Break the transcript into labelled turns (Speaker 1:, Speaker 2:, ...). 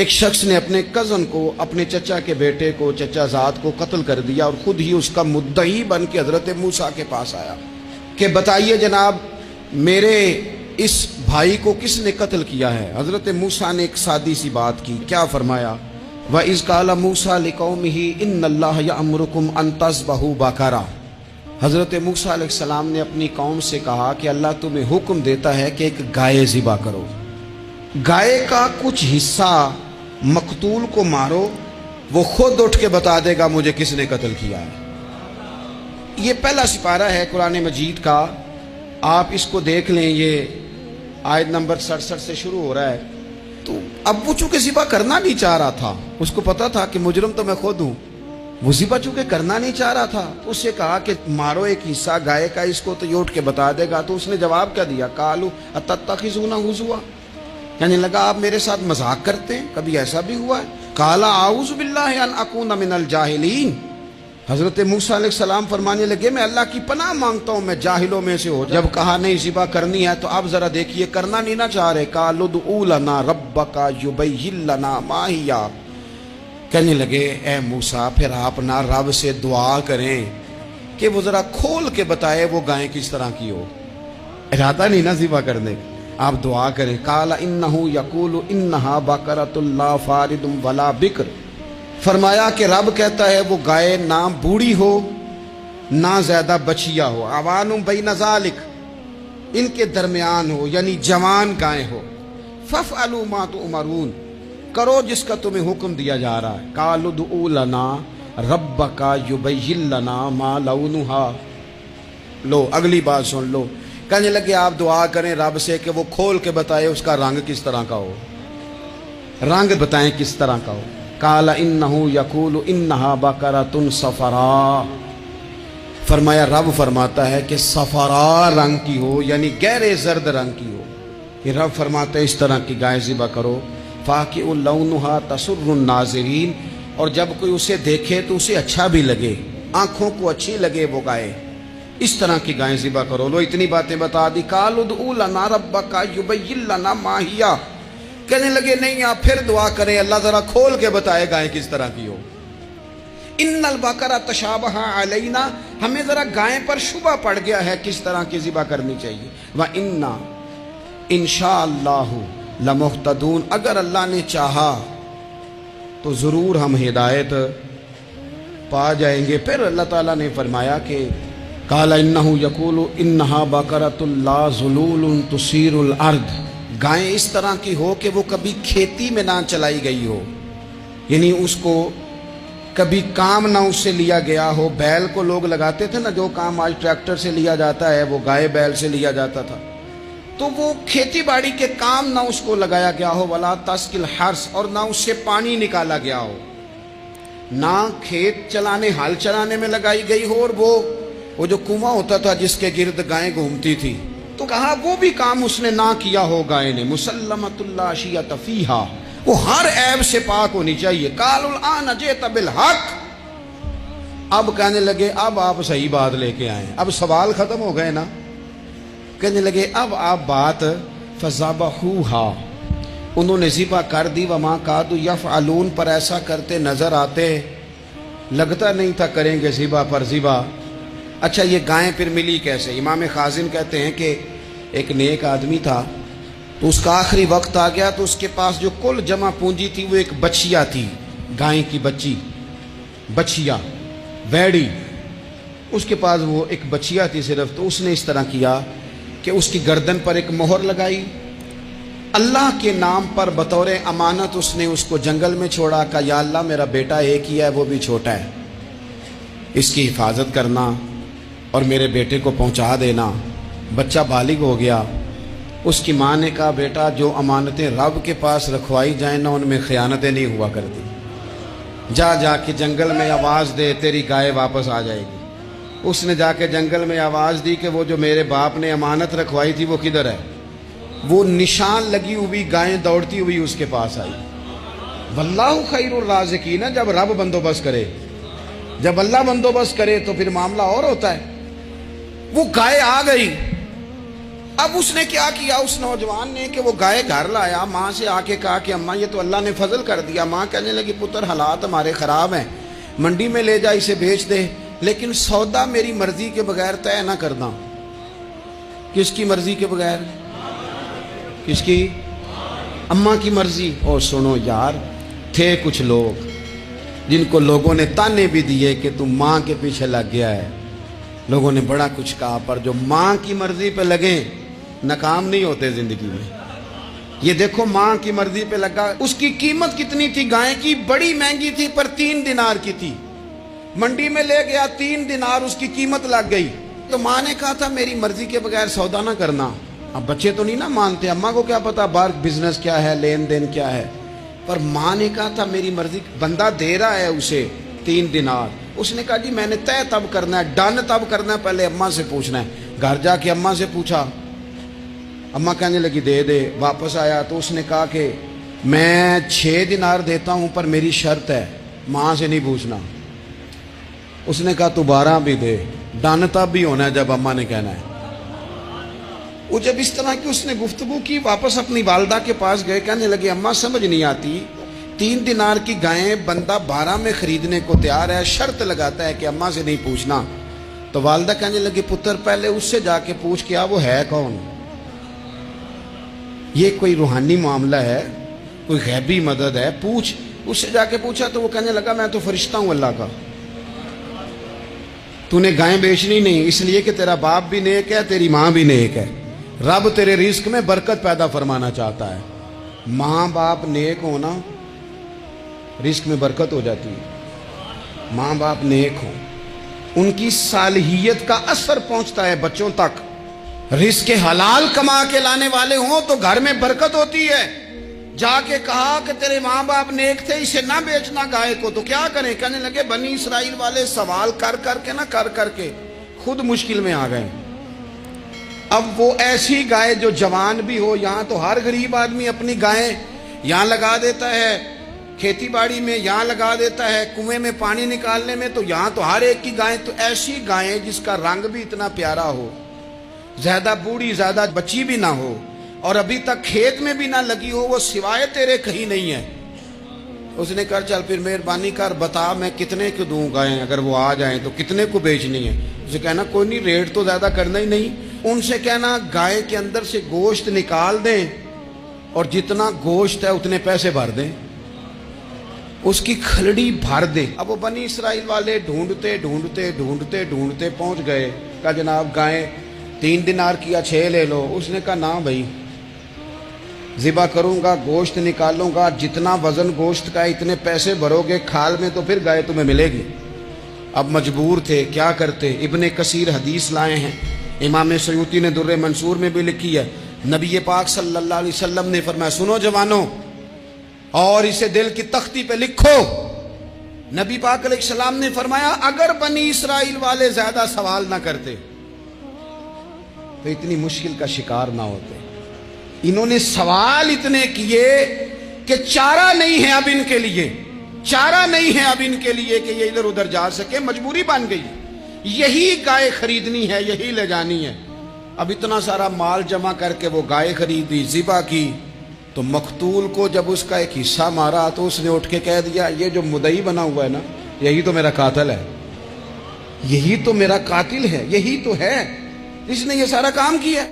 Speaker 1: ایک شخص نے اپنے کزن کو، اپنے چچا کے بیٹے کو، چچا زاد کو قتل کر دیا اور خود ہی اس کا مدعی بن کے حضرت موسیٰ کے پاس آیا کہ بتائیے جناب میرے اس بھائی کو کس نے قتل کیا ہے؟ حضرت موسیٰ نے ایک سادی سی بات کی، کیا فرمایا؟ وَإِذْ قَالَ مُوسَىٰ لِقَوْمِهِ إِنَّ اللَّهَ يَأْمُرُكُمْ أَن تَذْبَحُوا بَقَرَةً۔ حضرت موسیٰ علیہ السلام نے اپنی قوم سے کہا کہ اللہ تمہیں حکم دیتا ہے کہ ایک گائے ذبح کرو، گائے کا کچھ حصہ مقتول کو مارو، وہ خود اٹھ کے بتا دے گا مجھے کس نے قتل کیا ہے۔ یہ پہلا سپارہ ہے قرآن مجید کا، آپ اس کو دیکھ لیں، یہ آیت نمبر 67 سے شروع ہو رہا ہے۔ تو اب وہ چونکہ ذبح کرنا نہیں چاہ رہا تھا، اس کو پتا تھا کہ مجرم تو میں خود ہوں، وہ ذبح چونکہ کرنا نہیں چاہ رہا تھا، اس سے کہا کہ مارو ایک حصہ گائے کا، اس کو تو یہ اٹھ کے بتا دے گا۔ تو اس نے جواب کیا دیا؟ قالوا اتتخذون ہزوا، یعنی لگا آپ میرے ساتھ مذاق کرتے ہیں، کبھی ایسا بھی ہوا ہے؟ قال اعوذ باللہ ان اکون من الجاہلین، حضرت موسیٰ علیہ السلام فرمانے لگے میں اللہ کی پناہ مانگتا ہوں میں جاہلوں میں سے ہو جاؤں۔ جب کہا نہیں ذبح کرنی ہے تو اب ذرا دیکھیے کرنا نہیں نہ چاہ رہے، قالوا ادع لنا ربک یبین لنا ما ہی، کہنے لگے اے موسیٰ پھر آپ نہ رب سے دعا کریں کہ وہ ذرا کھول کے بتائے وہ گائیں کس طرح کی ہو، ارادہ نہیں نا ذبح کرنے کا، آپ دعا کریں۔ قال انہ یقول انہا بقرۃ لا فارض ولا بکر، فرمایا کہ رب کہتا ہے وہ گائے نہ بوڑھی ہو نہ زیادہ بچیا ہو، عوان بین ذالک، ان کے درمیان ہو، یعنی جوان گائے ہو۔ فافعلوا ما تؤمرون، کرو جس کا تمہیں حکم دیا جا رہا ہے۔ قالوا ادع لنا ربک یبین لنا ما لونھا، لو اگلی بات سن لو، کہنے لگے آپ دعا کریں رب سے کہ وہ کھول کے بتائے اس کا رنگ کس طرح کا ہو، رنگ بتائیں کس طرح کا ہو۔ قال انہ یقول انہا بقرۃ صفراء، فرمایا رب فرماتا ہے کہ صفراء رنگ کی ہو، یعنی گہرے زرد رنگ کی ہو، یہ رب فرماتا ہے اس طرح کی گائے ذبح کرو۔ فاقع لونھا تسر الناظرین، اور جب کوئی اسے دیکھے تو اسے اچھا بھی لگے، آنکھوں کو اچھی لگے وہ گائے، اس طرح کی گائیں ذبح کرو۔ لو اتنی باتیں بتا دی۔ قالوا ادع لنا ربک یبین لنا ما ہی، کہنے لگے نہیں آپ پھر دعا کریں اللہ ذرا کھول کے بتائے گائیں کس طرح کی ہو۔ ان البقرہ تشابہ علینا، ہمیں ذرا گائیں پر شبہ پڑ گیا ہے کس طرح کی ذبح کرنی چاہیے۔ وَإِنَّا انشاءاللہ لمہتدون، اگر اللہ نے چاہا تو ضرور ہم ہدایت پا جائیں گے۔ پھر اللہ تعالیٰ نے فرمایا کہ قال انہ یقول انہا بقرۃ لا ذلول تثیر الارض، گائیں اس طرح کی ہو کہ وہ کبھی کھیتی میں نہ چلائی گئی ہو، یعنی اس کو کبھی کام نہ اس سے لیا گیا ہو۔ بیل کو لوگ لگاتے تھے نا، جو کام آج ٹریکٹر سے لیا جاتا ہے وہ گائے بیل سے لیا جاتا تھا، تو وہ کھیتی باڑی کے کام نہ اس کو لگایا گیا ہو۔ ولا تسقی الحرث، اور نہ اس سے پانی نکالا گیا ہو، نہ کھیت چلانے ہل چلانے میں لگائی گئی ہو، اور وہ جو کنواں ہوتا تھا جس کے گرد گائیں گھومتی تھی، تو کہا وہ بھی کام اس نے نہ کیا ہو گائے نے۔ مسلمۃ لا شیۃ فیہا، وہ ہر عیب سے پاک ہونی چاہیے۔ قالوا الآن جئت بالحق، اب کہنے لگے اب آپ صحیح بات لے کے آئے، اب سوال ختم ہو گئے نا، کہنے لگے اب آپ بات فذبحوہا، انہوں نے ذبح کر دی۔ وما کادوا یفعلون، پر ایسا کرتے نظر آتے، لگتا نہیں تھا کریں گے ذبح پر ذبح۔ اچھا یہ گائیں پھر ملی کیسے؟ امام خازن کہتے ہیں کہ ایک نیک آدمی تھا، تو اس کا آخری وقت آ گیا تو اس کے پاس جو کل جمع پونجی تھی وہ ایک بچیا تھی، گائیں کی بچی، بچیا ویڑی، اس کے پاس وہ ایک بچیا تھی صرف۔ تو اس نے اس طرح کیا کہ اس کی گردن پر ایک مہر لگائی، اللہ کے نام پر بطور امانت اس نے اس کو جنگل میں چھوڑا، کہا یا اللہ میرا بیٹا ایک ہی ہے وہ بھی چھوٹا ہے، اس کی حفاظت کرنا اور میرے بیٹے کو پہنچا دینا۔ بچہ بالغ ہو گیا، اس کی ماں نے کہا بیٹا جو امانتیں رب کے پاس رکھوائی جائیں نا ان میں خیانتیں نہیں ہوا کرتی، جا جا کے جنگل میں آواز دے تیری گائے واپس آ جائے گی۔ اس نے جا کے جنگل میں آواز دی کہ وہ جو میرے باپ نے امانت رکھوائی تھی وہ کدھر ہے؟ وہ نشان لگی ہوئی گائیں دوڑتی ہوئی اس کے پاس آئی۔ واللہ خیر الرازقین، جب رب بندوبست کرے، جب اللہ بندوبست کرے تو پھر معاملہ اور ہوتا ہے۔ وہ گائے آ گئی، اب اس نے کیا کیا اس نوجوان نے کہ وہ گائے گھر لایا، ماں سے آ کے کہا کہ اماں یہ تو اللہ نے فضل کر دیا۔ ماں کہنے لگی پتر حالات ہمارے خراب ہیں، منڈی میں لے جا اسے بیچ دے، لیکن سودا میری مرضی کے بغیر طے نہ کرنا۔ کس کی مرضی کے بغیر؟ کس کی؟ اماں کی مرضی۔ اور سنو یار، تھے کچھ لوگ جن کو لوگوں نے تانے بھی دیے کہ تم ماں کے پیچھے لگ گیا ہے، لوگوں نے بڑا کچھ کہا، پر جو ماں کی مرضی پہ لگیں ناکام نہیں ہوتے زندگی میں۔ یہ دیکھو ماں کی مرضی پہ لگا۔ اس کی قیمت کتنی تھی گائے کی؟ بڑی مہنگی تھی، پر 3 دینار کی تھی۔ منڈی میں لے گیا، 3 دینار اس کی قیمت لگ گئی۔ تو ماں نے کہا تھا میری مرضی کے بغیر سودا نہ کرنا۔ اب بچے تو نہیں نہ مانتے، اماں کو کیا پتا باہر بزنس کیا ہے، لین دین کیا ہے، پر ماں نے کہا تھا میری مرضی۔ بندہ دے رہا ہے اسے 3 دینار، اس نے کہا جی میں نے طے تب کرنا ہے، ڈن تب کرنا ہے، پہلے اماں سے پوچھنا ہے۔ گھر جا کے اماں سے پوچھا، اماں کہنے لگی دے دے۔ واپس آیا تو اس نے کہا کہ میں 6 دینار دیتا ہوں پر میری شرط ہے، ماں سے نہیں پوچھنا۔ اس نے کہا تو 12 بھی دے، ڈن تب بھی ہونا ہے جب اماں نے کہنا ہے۔ وہ جب اس طرح کی اس نے گفتگو کی، واپس اپنی والدہ کے پاس گئے، کہنے لگے اماں سمجھ نہیں آتی، 3 دینار کی گائیں بندہ 12 میں خریدنے کو تیار ہے، شرط لگاتا ہے کہ اماں سے نہیں پوچھنا۔ تو والدہ کہنے لگی پتر پہلے اس سے جا کے پوچھ کیا وہ ہے کون؟ یہ کوئی روحانی معاملہ ہے، کوئی غیبی مدد ہے، پوچھ۔ اس سے جا کے پوچھا تو وہ کہنے لگا میں تو فرشتہ ہوں اللہ کا، تو نے گائیں بیچنی نہیں، اس لیے کہ تیرا باپ بھی نیک ہے، تیری ماں بھی نیک ہے، رب تیرے رزق میں برکت پیدا فرمانا چاہتا ہے۔ ماں باپ نیک ہونا رزق میں برکت ہو جاتی ہے۔ ماں باپ نیک ہوں، ان کی صالحیت کا اثر پہنچتا ہے بچوں تک۔ رزق حلال کما کے لانے والے ہوں تو گھر میں برکت ہوتی ہے۔ جا کے کہا کہ تیرے ماں باپ نیک تھے، اسے نہ بیچنا گائے کو، تو کیا کریں؟ کہنے لگے بنی اسرائیل والے سوال کر کر کے خود مشکل میں آ گئے۔ اب وہ ایسی گائے جو جوان بھی ہو، یہاں تو ہر غریب آدمی اپنی گائیں یہاں لگا دیتا ہے، کھیتی باڑی میں یہاں لگا دیتا ہے، کنویں میں پانی نکالنے میں تو یہاں تو ہر ایک کی گائیں، تو ایسی گائیں جس کا رنگ بھی اتنا پیارا ہو، زیادہ بوڑھی زیادہ بچی بھی نہ ہو، اور ابھی تک کھیت میں بھی نہ لگی ہو، وہ سوائے تیرے کہیں نہیں ہے۔ اس نے کہا چل پھر مہربانی کر بتا میں کتنے کو دوں گائیں، اگر وہ آ جائیں تو کتنے کو بیچنی ہے؟ اسے کہنا کوئی نہیں، ریٹ تو زیادہ کرنا ہی نہیں۔ ان سے کہنا گائے کے اندر سے گوشت نکال دیں اور جتنا گوشت ہے اتنے پیسے بھر دیں، اس کی کھلڑی بھر دیں۔ اب وہ بنی اسرائیل والے ڈھونڈتے پہنچ گئے، کہا جناب گائیں 3 دینار کیا 6 لے لو۔ اس نے کہا نہ بھائی، ذبح کروں گا، گوشت نکالوں گا، جتنا وزن گوشت کا اتنے پیسے بھرو گے کھال میں تو پھر گائے تمہیں ملے گی۔ اب مجبور تھے، کیا کرتے؟ ابن کثیر حدیث لائے ہیں، امام سیوطی نے در منصور میں بھی لکھی ہے، نبی پاک صلی اللہ علیہ وسلم نے فرمایا سنو جوانوں، اور اسے دل کی تختی پہ لکھو، نبی پاک علیہ السلام نے فرمایا اگر بنی اسرائیل والے زیادہ سوال نہ کرتے تو اتنی مشکل کا شکار نہ ہوتے۔ انہوں نے سوال اتنے کیے کہ چارہ نہیں ہے اب ان کے لیے، چارہ نہیں ہے اب ان کے لیے کہ یہ ادھر ادھر جا سکے، مجبوری بن گئی، یہی گائے خریدنی ہے، یہی لے جانی ہے۔ اب اتنا سارا مال جمع کر کے وہ گائے خریدی، ذبح کی، تو مقتول کو جب اس کا ایک حصہ مارا تو اس نے اٹھ کے کہہ دیا یہ جو مدعی بنا ہوا ہے نا، یہی تو میرا قاتل ہے، یہی تو میرا قاتل ہے، یہی تو ہے جس نے یہ سارا کام کیا۔